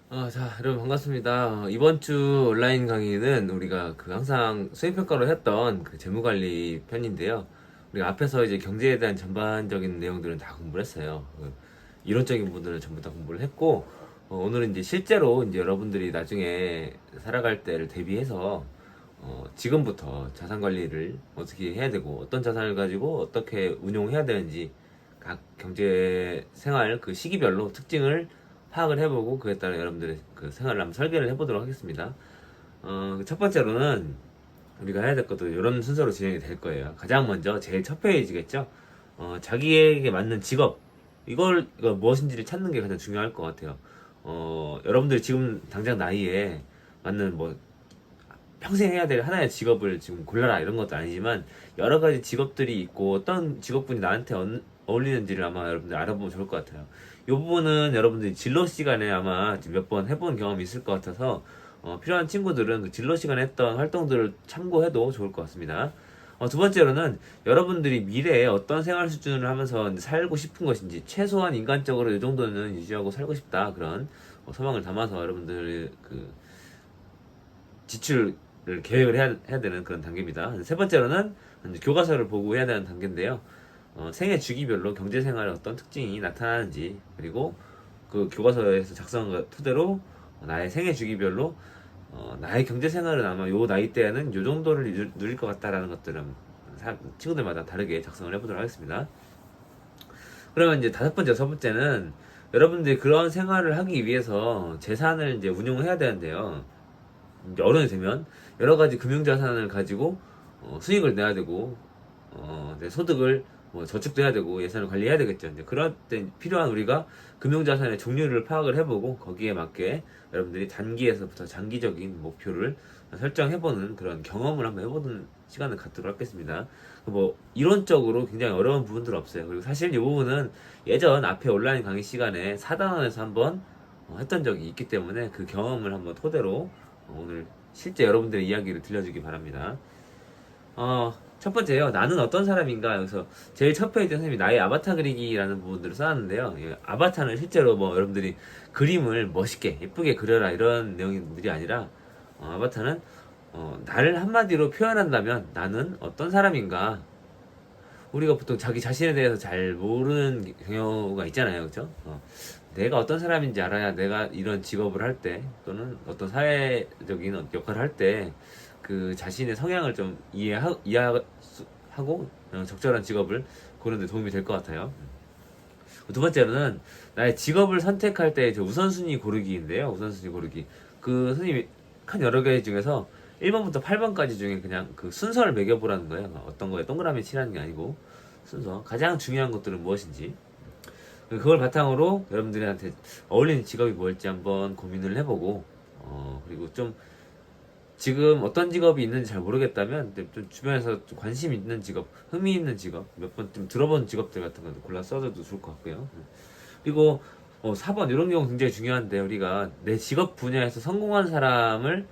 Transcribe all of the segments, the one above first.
자, 여러분 반갑습니다. 이번 주 온라인 강의는 우리가 항상 수행평가로 했던 재무관리 편인데요. 우리가 앞에서 이제 경제에 대한 전반적인 내용들은 다 공부를 했어요. 이론적인 부분들은 전부 다 공부를 했고, 오늘은 이제 실제로 이제 여러분들이 나중에 살아갈 때를 대비해서, 지금부터 자산 관리를 어떻게 해야 되고, 어떤 자산을 가지고 어떻게 운용해야 되는지, 각 경제 생활 그 시기별로 특징을 파악을 해보고 그에 따라 여러분들의 그 생활을 한번 설계를 해보도록 하겠습니다. 첫 번째로는 우리가 해야 될 것도 이런 순서로 진행이 될 거예요. 가장 먼저 제일 첫 페이지겠죠. 자기에게 맞는 직업 이거 무엇인지를 찾는 게 가장 중요할 것 같아요. 여러분들이 지금 당장 나이에 맞는 뭐 평생 해야 될 하나의 직업을 지금 골라라 이런 것도 아니지만 여러 가지 직업들이 있고 어떤 직업군이 나한테 어울리는지를 아마 여러분들 알아보면 좋을 것 같아요. 이 부분은 여러분들이 진로 시간에 아마 몇 번 해본 경험이 있을 것 같아서 필요한 친구들은 그 진로 시간에 했던 활동들을 참고해도 좋을 것 같습니다. 두 번째로는 여러분들이 미래에 어떤 생활 수준을 하면서 살고 싶은 것인지 최소한 인간적으로 이 정도는 유지하고 살고 싶다 그런 소망을 담아서 여러분들 지출을 계획을 해야 되는 그런 단계입니다. 세 번째로는 이제 교과서를 보고 해야 되는 단계인데요. 생애 주기별로 경제생활의 어떤 특징이 나타나는지 그리고 그 교과서에서 작성한 것 토대로 나의 생애 주기별로 나의 경제생활은 아마 요 나이 때에는 요 정도를 누릴 것 같다라는 것들은 친구들마다 다르게 작성을 해보도록 하겠습니다. 그러면 이제 다섯 번째, 여섯 번째는 여러분들이 그런 생활을 하기 위해서 재산을 이제 운용해야 되는데요. 이제 어른이 되면 여러 가지 금융자산을 가지고 수익을 내야 되고 내 소득을 뭐 저축도 해야 되고 예산을 관리해야 되겠죠. 이제 그럴 때 필요한 우리가 금융자산의 종류를 파악을 해보고 거기에 맞게 여러분들이 단기에서부터 장기적인 목표를 설정해보는 그런 경험을 한번 해보는 시간을 갖도록 하겠습니다. 뭐 이론적으로 굉장히 어려운 부분들 없어요. 그리고 사실 이 부분은 예전 앞에 온라인 강의 시간에 4단원에서 한번 했던 적이 있기 때문에 그 경험을 한번 토대로 오늘 실제 여러분들의 이야기를 들려주기 바랍니다. 첫 번째요. 나는 어떤 사람인가? 여기서 제일 첫 페이지 선생님이 나의 아바타 그리기라는 부분들을 써놨는데요. 아바타는 실제로 뭐 여러분들이 그림을 멋있게 예쁘게 그려라 이런 내용들이 아니라 아바타는 나를 한마디로 표현한다면 나는 어떤 사람인가? 우리가 보통 자기 자신에 대해서 잘 모르는 경우가 있잖아요. 그죠? 내가 어떤 사람인지 알아야 내가 이런 직업을 할 때, 또는 어떤 사회적인 역할을 할 때, 그 자신의 성향을 좀 이해하고, 적절한 직업을 고르는 데 도움이 될 것 같아요. 두 번째로는 나의 직업을 선택할 때 우선순위 고르기인데요. 우선순위 고르기. 그 선생님이 한 여러 개 중에서 1번부터 8번까지 중에 그냥 그 순서를 매겨보라는 거예요. 어떤 거에 동그라미 치라는 게 아니고 순서. 가장 중요한 것들은 무엇인지. 그걸 바탕으로 여러분들한테 어울리는 직업이 뭘지 한번 고민을 해보고, 그리고 좀 지금 어떤 직업이 있는지 잘 모르겠다면 좀 주변에서 좀 관심 있는 직업, 흥미 있는 직업, 몇 번 좀 들어본 직업들 같은 것도 골라 써줘도 좋을 것 같고요. 그리고 4번 이런 경우 굉장히 중요한데 우리가 내 직업 분야에서 성공한 사람을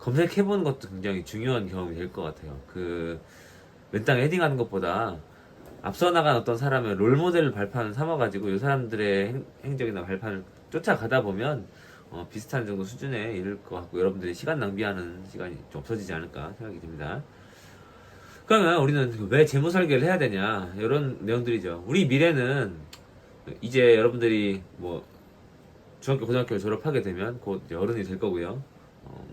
검색해보는 것도 굉장히 중요한 경험이 될 것 같아요. 맨땅에 헤딩하는 것보다 앞서 나간 어떤 사람의 롤모델을 발판을 삼아가지고 이 사람들의 행적이나 발판을 쫓아가다 보면 비슷한 정도 수준에 이를 것 같고 여러분들이 시간 낭비하는 시간이 좀 없어지지 않을까 생각이 듭니다. 그러면 우리는 왜 재무 설계를 해야 되냐 이런 내용들이죠. 우리 미래는 이제 여러분들이 뭐 중학교 고등학교를 졸업하게 되면 곧 이제 어른이 될 거고요.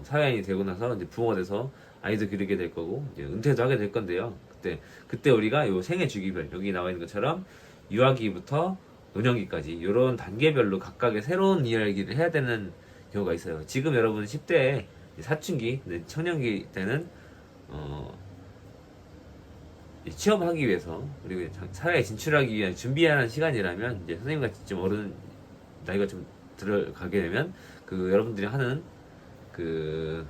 사회인이 되고 나서 이제 부모가 돼서 아이도 기르게 될 거고 이제 은퇴도 하게 될 건데요. 그때 우리가 요 생애 주기별 여기 나와 있는 것처럼 유아기부터 노년기까지 이런 단계별로 각각의 새로운 이야기를 해야 되는 경우가 있어요. 지금 여러분 10대 사춘기, 청년기 때는 취업하기 위해서 그리고 사회에 진출하기 위한 준비하는 시간이라면 이제 선생님같이 좀 어른 나이가 좀 들어가게 되면 여러분들이 하는 그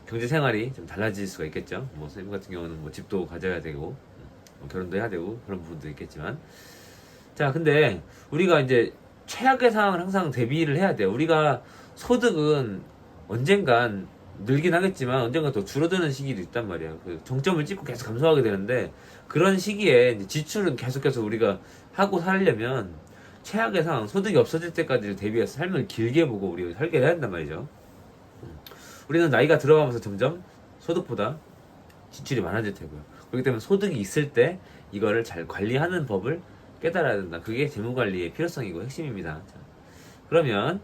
경제 생활이 좀 달라질 수가 있겠죠. 뭐 선생님 같은 경우는 뭐 집도 가져야 되고 뭐 결혼도 해야 되고 그런 부분도 있겠지만 자 근데 우리가 이제 최악의 상황을 항상 대비를 해야 돼요. 우리가 소득은 언젠간 늘긴 하겠지만 언젠가 더 줄어드는 시기도 있단 말이에요. 정점을 찍고 계속 감소하게 되는데 그런 시기에 이제 지출은 계속해서 우리가 하고 살려면 최악의 상황, 소득이 없어질 때까지 대비해서 삶을 길게 보고 우리가 설계를 해야 한단 말이죠. 우리는 나이가 들어가면서 점점 소득보다 지출이 많아질 테고요. 그렇기 때문에 소득이 있을 때 이거를 잘 관리하는 법을 깨달아야 된다. 그게 재무관리의 필요성이고 핵심입니다. 자, 그러면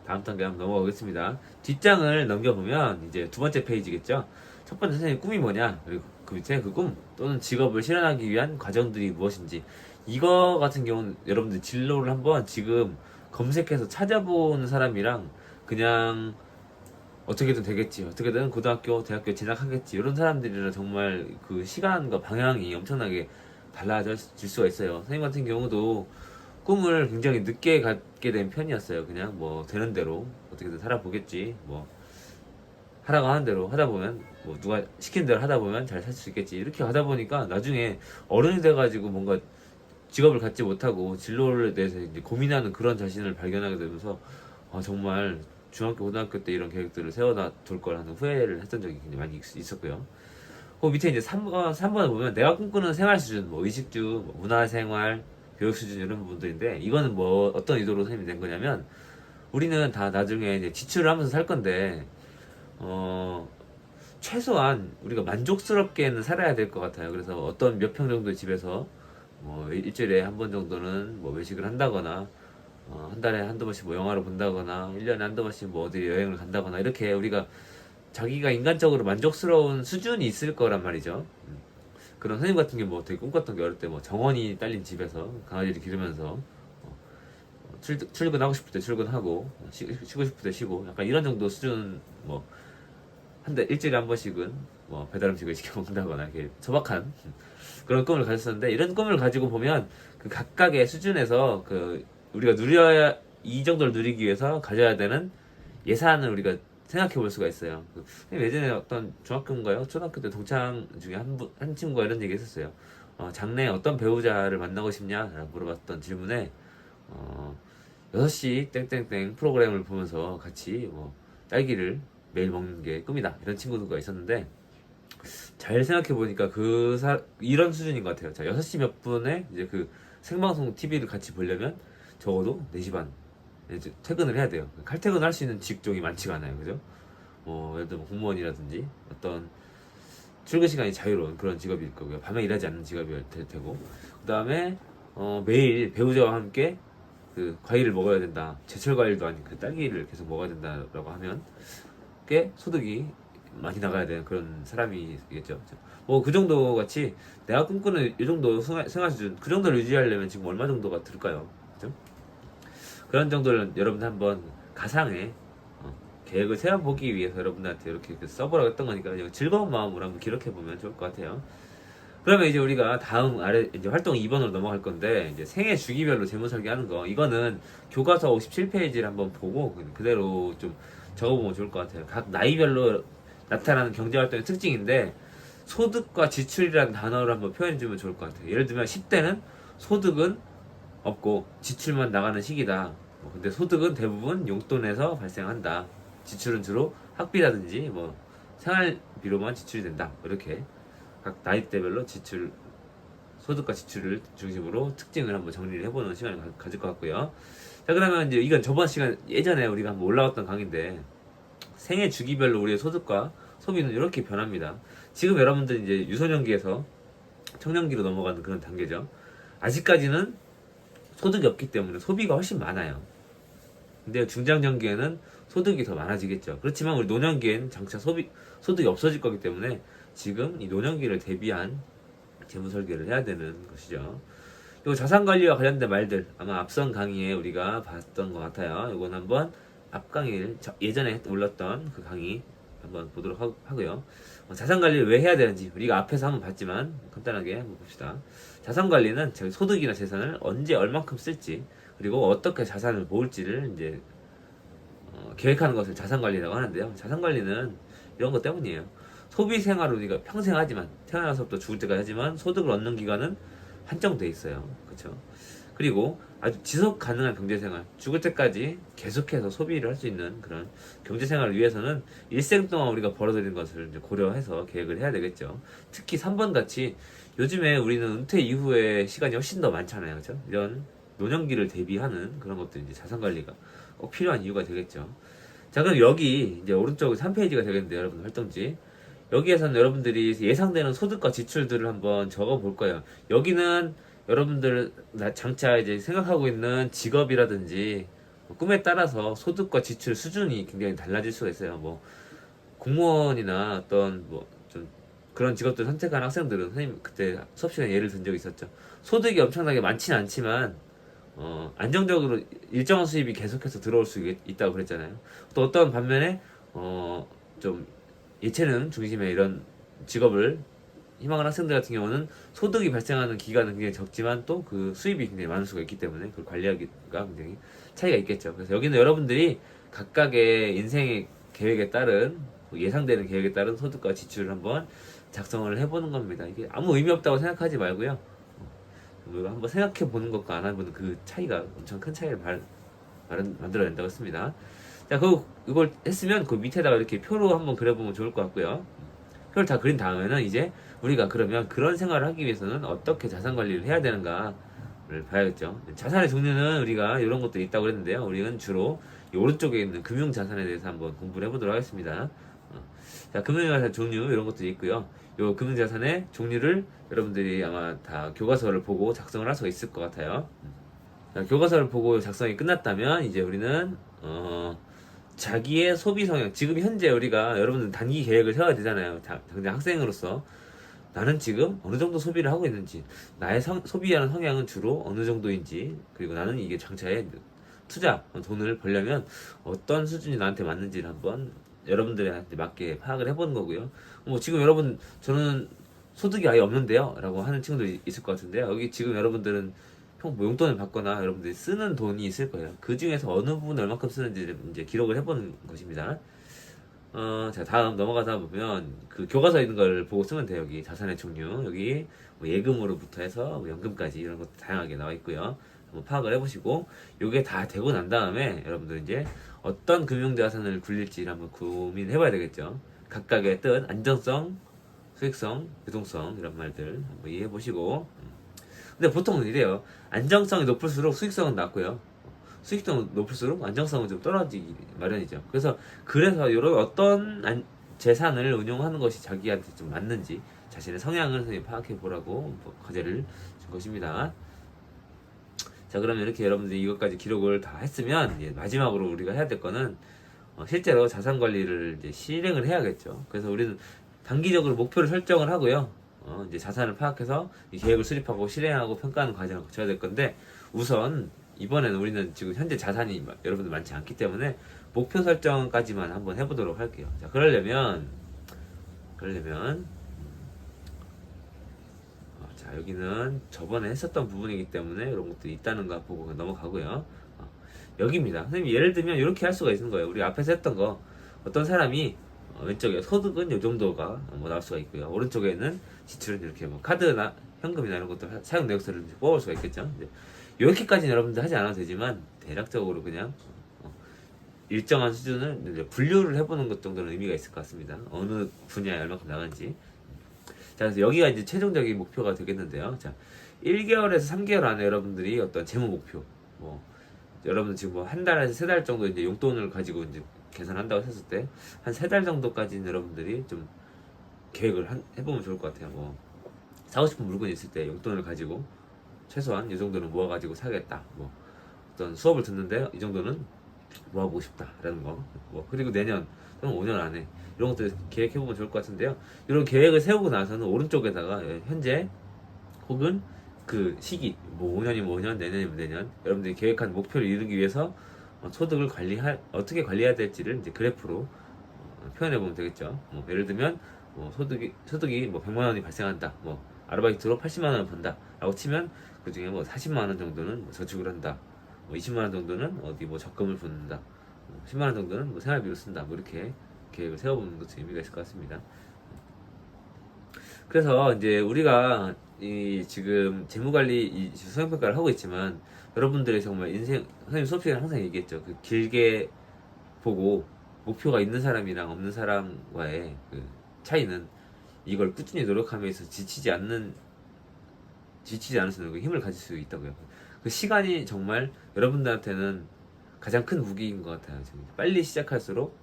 다음 단계 한번 넘어가겠습니다. 뒷장을 넘겨보면 이제 두 번째 페이지겠죠. 첫 번째 선생님 꿈이 뭐냐, 그리고 그 밑에 그 꿈 또는 직업을 실현하기 위한 과정들이 무엇인지, 이거 같은 경우는 여러분들 진로를 한번 지금 검색해서 찾아보는 사람이랑 그냥 어떻게든 되겠지, 어떻게든 고등학교, 대학교 진학하겠지, 이런 사람들이랑 정말 그 시간과 방향이 엄청나게 달라질 수가 있어요. 선생님 같은 경우도 꿈을 굉장히 늦게 갖게 된 편이었어요. 그냥 뭐 되는 대로 어떻게든 살아보겠지, 뭐 하라고 하는 대로 하다 보면, 뭐 누가 시키는 대로 하다 보면 잘 살 수 있겠지, 이렇게 하다 보니까 나중에 어른이 돼가지고 뭔가 직업을 갖지 못하고 진로에 대해서 이제 고민하는 그런 자신을 발견하게 되면서 정말 중학교, 고등학교 때 이런 계획들을 세워놔둘 거라는 후회를 했던 적이 굉장히 많이 있었고요. 그 밑에 이제 3번을 보면 내가 꿈꾸는 생활 수준, 뭐 의식주, 뭐 문화생활, 교육 수준 이런 부분들인데, 이거는 뭐 어떤 의도로 선생님이 낸 거냐면, 우리는 다 나중에 이제 지출을 하면서 살 건데, 최소한 우리가 만족스럽게는 살아야 될 것 같아요. 그래서 어떤 몇 평 정도의 집에서 뭐 일주일에 한 번 정도는 뭐 외식을 한다거나, 한 달에 한두 번씩 뭐 영화를 본다거나, 1년에 한두 번씩 뭐 어디 여행을 간다거나, 이렇게 우리가 자기가 인간적으로 만족스러운 수준이 있을 거란 말이죠. 그런 선생님 같은 경우 뭐 되게 꿈꿨던 게, 어릴 때 뭐 정원이 딸린 집에서 강아지를 기르면서 출근하고 싶을 때 출근하고, 쉬고 싶을 때 쉬고, 약간 이런 정도 수준, 뭐 한 달 일주일에 한 번씩은 뭐 배달 음식을 시켜 먹는다거나, 이렇게 소박한 그런 꿈을 가졌었는데, 이런 꿈을 가지고 보면 그 각각의 수준에서 그 우리가 누려야, 이 정도를 누리기 위해서 가져야 되는 예산을 우리가 생각해 볼 수가 있어요. 예전에 어떤 중학교인가요? 초등학교 때 동창 중에 한 친구가 이런 얘기 했었어요. 장래에 어떤 배우자를 만나고 싶냐? 라고 물어봤던 질문에, 6시 땡땡땡 프로그램을 보면서 같이 뭐 딸기를 매일 먹는 게 꿈이다, 이런 친구가 있었는데, 잘 생각해 보니까 이런 수준인 것 같아요. 자, 6시 몇 분에 이제 그 생방송 TV를 같이 보려면 적어도 4시 반 이제 퇴근을 해야 돼요. 칼퇴근을 할 수 있는 직종이 많지가 않아요. 그죠? 예를 들면 공무원이라든지 어떤 출근 시간이 자유로운 그런 직업일 거고요. 밤에 일하지 않는 직업이 될 테고, 그 다음에 매일 배우자와 함께 그 과일을 먹어야 된다. 제철 과일도 아닌 그 딸기를 계속 먹어야 된다라고 하면 꽤 소득이 많이 나가야 되는 그런 사람이겠죠. 뭐 그 정도 같이 내가 꿈꾸는 이 정도 생활 수준, 그 정도를 유지하려면 지금 얼마 정도가 들까요? 그죠? 그런 정도를 여러분들 한번 가상의 계획을 세워보기 위해서 여러분들한테 이렇게 써보라고 했던 거니까, 그냥 즐거운 마음으로 한번 기록해보면 좋을 것 같아요. 그러면 이제 우리가 다음 아래 이제 활동 2번으로 넘어갈 건데, 이제 생애 주기별로 재무 설계하는 거, 이거는 교과서 57페이지를 한번 보고 그대로 좀 적어보면 좋을 것 같아요. 각 나이별로 나타나는 경제활동의 특징인데, 소득과 지출이라는 단어를 한번 표현해주면 좋을 것 같아요. 예를 들면 10대는 소득은 없고 지출만 나가는 시기다. 근데 소득은 대부분 용돈에서 발생한다. 지출은 주로 학비라든지 뭐 생활비로만 지출이 된다. 이렇게 각 나이대별로 소득과 지출을 중심으로 특징을 한번 정리를 해보는 시간을 가질 것 같고요. 자, 그러면 이제 이건 저번 시간 예전에 우리가 한번 올라왔던 강의인데, 생애 주기별로 우리의 소득과 소비는 이렇게 변합니다. 지금 여러분들 이제 유소년기에서 청년기로 넘어가는 그런 단계죠. 아직까지는 소득이 없기 때문에 소비가 훨씬 많아요. 근데 중장년기에는 소득이 더 많아지겠죠. 그렇지만 우리 노년기에는 장차 소득이 없어질 거기 때문에 지금 이 노년기를 대비한 재무 설계를 해야 되는 것이죠. 그리고 자산관리와 관련된 말들, 아마 앞선 강의에 우리가 봤던 것 같아요. 이건 한번 앞 강의를 예전에 올렸던 그 강의 한번 보도록 하고요. 자산관리를 왜 해야 되는지 우리가 앞에서 한번 봤지만 간단하게 한번 봅시다. 자산관리는 저희 소득이나 재산을 언제 얼만큼 쓸지, 그리고 어떻게 자산을 모을지를 이제 계획하는 것을 자산관리라고 하는데요. 자산관리는 이런 것 때문이에요. 소비 생활을 우리가 평생 하지만, 태어나서부터 죽을 때까지 하지만 소득을 얻는 기간은 한정돼 있어요. 그렇죠? 그리고 아주 지속 가능한 경제생활, 죽을 때까지 계속해서 소비를 할 수 있는 그런 경제생활을 위해서는 일생 동안 우리가 벌어들이는 것을 이제 고려해서 계획을 해야 되겠죠. 특히 3번 같이 요즘에 우리는 은퇴 이후에 시간이 훨씬 더 많잖아요. 그렇죠? 이런 노년기를 대비하는 그런 것들이 이제 자산 관리가 꼭 필요한 이유가 되겠죠. 자, 그럼 여기 이제 오른쪽 3페이지가 되겠는데요, 여러분 활동지. 여기에서는 여러분들이 예상되는 소득과 지출들을 한번 적어 볼 거예요. 여기는 여러분들 장차 이제 생각하고 있는 직업이라든지 뭐 꿈에 따라서 소득과 지출 수준이 굉장히 달라질 수가 있어요. 뭐 공무원이나 어떤 뭐 좀 그런 직업들 선택한 학생들은 선생님 그때 수업 시간에 예를 든 적이 있었죠. 소득이 엄청나게 많지는 않지만 안정적으로 일정한 수입이 계속해서 들어올 수 있다고 그랬잖아요. 또 어떤 반면에 좀 예체능 중심의 이런 직업을 희망하는 학생들 같은 경우는 소득이 발생하는 기간은 굉장히 적지만 또 그 수입이 굉장히 많을 수가 있기 때문에 그걸 관리하기가 굉장히 차이가 있겠죠. 그래서 여기는 여러분들이 각각의 인생의 계획에 따른 예상되는 계획에 따른 소득과 지출을 한번 작성을 해보는 겁니다. 이게 아무 의미 없다고 생각하지 말고요. 한번 생각해 보는 것과 안 해보는 그 차이가 엄청 큰 차이를 만들어낸다고 했습니다. 자, 이걸 했으면 그 밑에다가 이렇게 표로 한번 그려보면 좋을 것 같고요. 표를 다 그린 다음에는 이제 우리가 그러면 그런 생활을 하기 위해서는 어떻게 자산 관리를 해야 되는가를 봐야겠죠. 자산의 종류는 우리가 이런 것도 있다고 그랬는데요. 우리는 주로 이 오른쪽에 있는 금융 자산에 대해서 한번 공부를 해보도록 하겠습니다. 자, 금융자산 종류 이런 것도 있고요. 요 금융자산의 종류를 여러분들이 아마 다 교과서를 보고 작성을 할 수가 있을 것 같아요. 자, 교과서를 보고 작성이 끝났다면 이제 우리는 자기의 소비 성향, 지금 현재 우리가 여러분들 단기 계획을 세워야 되잖아요. 당장 학생으로서 나는 지금 어느 정도 소비를 하고 있는지, 나의 소비하는 성향은 주로 어느 정도인지, 그리고 나는 이게 장차에 투자, 돈을 벌려면 어떤 수준이 나한테 맞는지를 한번 여러분들한테 맞게 파악을 해보는 거고요. 뭐 지금 여러분 저는 소득이 아예 없는데요 라고 하는 친구들이 있을 것 같은데요. 여기 지금 여러분들은 뭐 용돈을 받거나 여러분들이 쓰는 돈이 있을 거예요. 그 중에서 어느 부분 얼마큼 쓰는지를 이제 기록을 해보는 것입니다. 자, 다음 넘어가다 보면 그 교과서에 있는 걸 보고 쓰면 돼요. 여기 자산의 종류, 여기 뭐 예금으로부터 해서 뭐 연금까지 이런 것도 다양하게 나와 있고요. 한번 파악을 해보시고 요게 다 되고 난 다음에 여러분들 이제 어떤 금융자산을 굴릴지를 한번 고민해봐야 되겠죠. 각각의 뜻, 안정성, 수익성, 유동성 이런 말들 한번 이해해보시고 근데 보통은 이래요. 안정성이 높을수록 수익성은 낮고요. 수익성은 높을수록 안정성은 좀 떨어지기 마련이죠. 그래서 이런 어떤 재산을 운용하는 것이 자기한테 좀 맞는지 자신의 성향을 선생님 파악해 보라고 과제를 준 것입니다. 자, 그러면 이렇게 여러분들이 이것까지 기록을 다 했으면 이제 마지막으로 우리가 해야 될 거는 실제로 자산 관리를 이제 실행을 해야겠죠. 그래서 우리는 단기적으로 목표를 설정을 하고요. 이제 자산을 파악해서 이 계획을 수립하고 실행하고 평가하는 과정을 거쳐야 될 건데 우선 이번에는 우리는 지금 현재 자산이 여러분들 많지 않기 때문에 목표 설정까지만 한번 해보도록 할게요. 자, 그러려면 자, 여기는 저번에 했었던 부분이기 때문에 이런 것도 있다는 거 보고 넘어가고요. 여기입니다. 선생님 예를 들면 이렇게 할 수가 있는 거예요. 우리 앞에서 했던 거 어떤 사람이 왼쪽에 소득은 이 정도가 뭐 나올 수가 있고요. 오른쪽에는 지출은 이렇게 뭐 카드나 현금이나 이런 것들 사용 내역서를 뽑을 수가 있겠죠. 이제 이렇게까지는 여러분들 하지 않아도 되지만 대략적으로 그냥 일정한 수준을 이제 분류를 해보는 것 정도는 의미가 있을 것 같습니다. 어느 분야에 얼마큼 나간지. 자, 그래서 여기가 이제 최종적인 목표가 되겠는데요. 자, 1개월에서 3개월 안에 여러분들이 어떤 재무 목표, 뭐 여러분 지금 뭐 한 달에서 3달 정도 이제 용돈을 가지고 이제 계산한다고 했을 때 한 3달 정도까지는 여러분들이 좀 계획을 해보면 좋을 것 같아요. 뭐 사고 싶은 물건이 있을 때 용돈을 가지고 최소한 이 정도는 모아가지고 사겠다. 뭐 어떤 수업을 듣는데 이 정도는 모아보고 싶다라는 거. 뭐 그리고 내년 또는 5년 안에 이런 것들 계획해보면 좋을 것 같은데요. 이런 계획을 세우고 나서는 오른쪽에다가 현재 혹은 그 시기 뭐 5년이면 5년, 내년이면 내년 여러분들이 계획한 목표를 이루기 위해서 소득을 어떻게 관리해야 될지를 이제 그래프로 표현해 보면 되겠죠. 뭐 예를 들면 뭐 소득이 뭐 100만 원이 발생한다. 뭐 아르바이트로 80만 원을 번다라고 치면 그 중에 뭐 40만 원 정도는 뭐 저축을 한다. 뭐 20만 원 정도는 어디 뭐 적금을 붓는다. 뭐 10만 원 정도는 뭐 생활비로 쓴다. 뭐 이렇게 계획을 세워보는 것도 의미가 있을 것 같습니다. 그래서 이제 우리가 이 지금 재무관리 이 수행평가를 하고 있지만 여러분들의 정말 인생 선생님 수업 시간에 항상 얘기했죠. 그 길게 보고 목표가 있는 사람이랑 없는 사람과의 그 차이는 이걸 꾸준히 노력하면서 지치지 않으면 힘을 가질 수 있다고요. 그 시간이 정말 여러분들한테는 가장 큰 무기인 것 같아요. 지금 빨리 시작할수록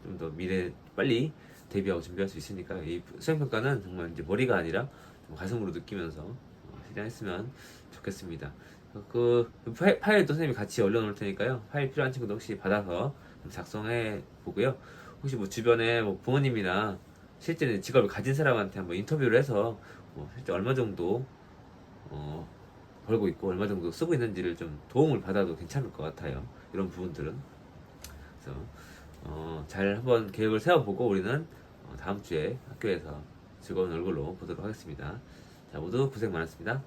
좀 더 미래 빨리 대비하고 준비할 수 있으니까 이 수행평가는 정말 이제 머리가 아니라 가슴으로 느끼면서 실행했으면 좋겠습니다. 그 파일도 선생님이 같이 올려놓을 테니까요. 파일 필요한 친구도 혹시 받아서 좀 작성해 보고요. 혹시 뭐 주변에 뭐 부모님이나 실제 직업을 가진 사람한테 한번 인터뷰를 해서 뭐 실제 얼마 정도 벌고 있고 얼마 정도 쓰고 있는지를 좀 도움을 받아도 괜찮을 것 같아요. 이런 부분들은. 그래서 잘 한번 계획을 세워보고 우리는 다음 주에 학교에서 즐거운 얼굴로 보도록 하겠습니다. 자, 모두 고생 많았습니다.